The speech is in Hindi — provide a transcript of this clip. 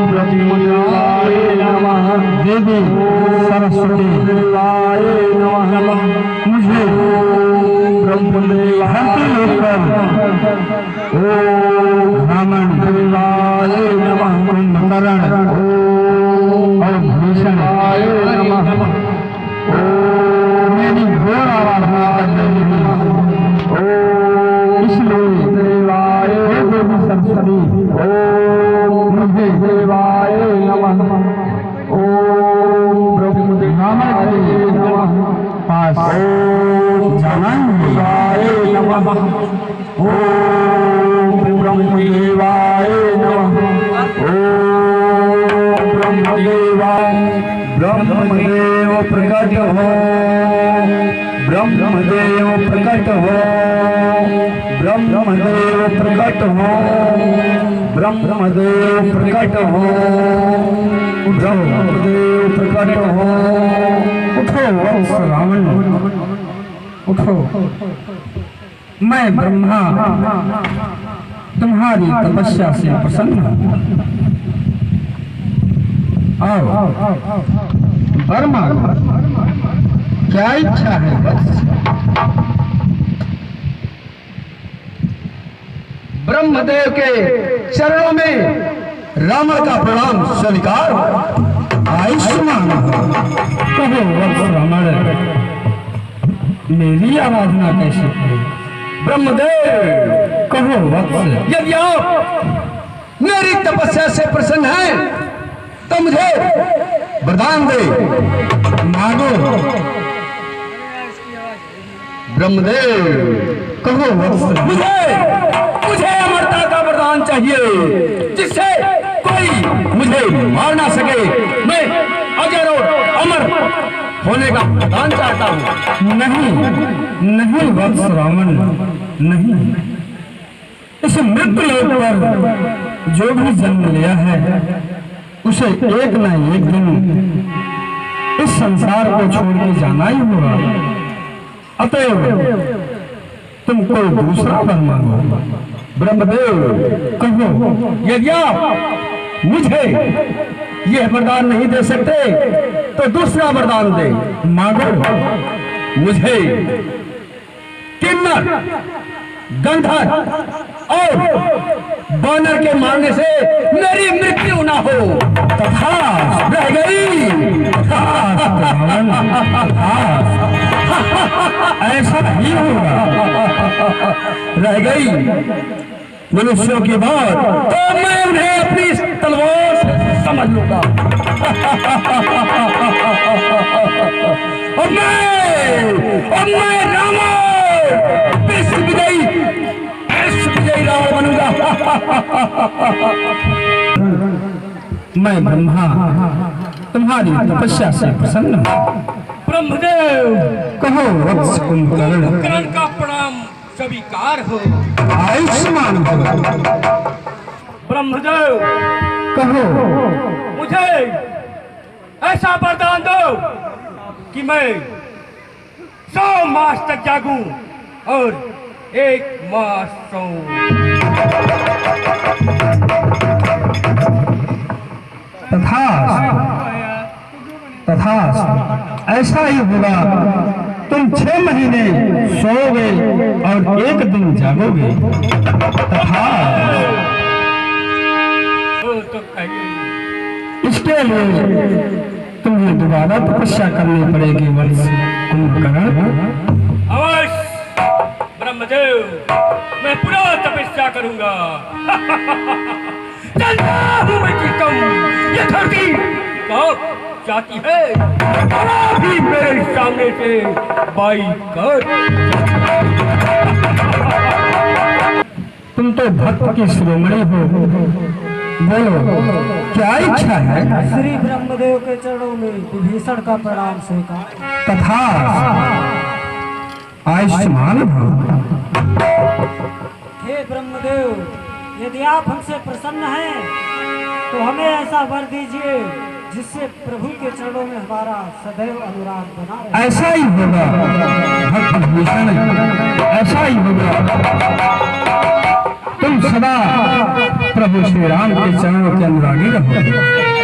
ब्रह्मदेवाय नमः। देवी सरस्वती देवाय नमः। मुझे ब्रह्मदेवाय ब्राह्मण देवाय नमः। कुंभकर्ण और भूषणाय नमः। मेरी घोर आवाज इसलिए देवाय देवी सरस्वती मुझे देवाय नमः। ओम ब्रह्मदेवाय नमः। पास देवाय नमः। ओम ब्रह्मदेवाय नमः। ओम ब्रह्मदेव प्रकट हो। ब्रह्मदेव प्रकट हो। ब्रह्मदेव प्रकट हो। ब्रह्मदेव प्रकट हो। ब्रह्मदेव प्रकट हो। उठो वत्स रावण, उठो। मैं ब्रह्मा तुम्हारी तपस्या से प्रसन्न हूँ। आओ वर्मा, क्या इच्छा है वत्स? ब्रह्मदेव के चरणों में रावण का प्रणाम स्वीकार। आयुष्मान कहो वत्स रावण, मेरी आराधना कैसे करो? ब्रह्मदेव कहो वत्स, यदि आप मेरी तपस्या से प्रसन्न हैं तो मुझे वरदान दे। मांगो। ब्रह्मदेव कहो वत्स, मुझे अमरता का वरदान चाहिए, जिससे कोई मुझे मार ना सके। मैं अजर और अमर होने का वरदान चाहता हूँ। नहीं नहीं वत्स रावण, नहीं। इस मृत्यु लोक पर जो भी जन्म लिया है उसे एक न एक दिन इस संसार को छोड़ के जाना ही होगा। अतएव तुम कोई दूसरा वर मांगो। ब्रह्मदेव कहो, यदि आप मुझे यह वरदान नहीं दे सकते तो दूसरा वरदान दे। मांगो। मुझे किन्नर, गंधर्व और बानर के मारने से मेरी मृत्यु ना हो। तथा रह गई। ऐसा ही होगा। रह गई मनुष्यों की बात तो मैं उन्हें अपनी तलवार से समझ लूंगा। और मैं रावण विश्व विजयी रावण बनूंगा। मैं ब्रह्मा तुम्हारी तपस्या से प्रसन्न हूँ। ब्रह्मदेव कहो वत्स कुंभकर्ण, कुंभकर्ण का प्रणाम स्वीकार हो। आयुष्मान भव। ब्रह्मदेव कहो, मुझे ऐसा वरदान दो कि मैं 100 मास तक जागूं और 1 मास सोऊं। तथा ऐसा ही होगा। तुम 6 महीने सोओगे और 1 दिन जागोगे। तथा इसके लिए तुम्हें दोबारा तपस्या करनी पड़ेगी वत्स कुंभकर्ण। अवश्य ब्रह्मदेव, मैं पुनः तपस्या करूंगा। जानता हूं मैं जीता हूं। ये धरती कब जाती है भी मेरे सामने से बाई कर। तुम तो भक्त की शिरोमणि हो। बोलो क्या इच्छा है? श्री ब्रह्मदेव के चरणों में विभीषण का प्रणाम स्वीकार। तथा आयुष्मान भव। हे ब्रह्मदेव, यदि आप हमसे प्रसन्न हैं तो हमें ऐसा वर दीजिए जिससे प्रभु के चरणों में हमारा सदैव अनुराग बना रहे। ऐसा ही होगा भक्त विभीषण, ऐसा ही होगा। तुम सदा प्रभु श्री राम के चरणों के अनुरागी रहो।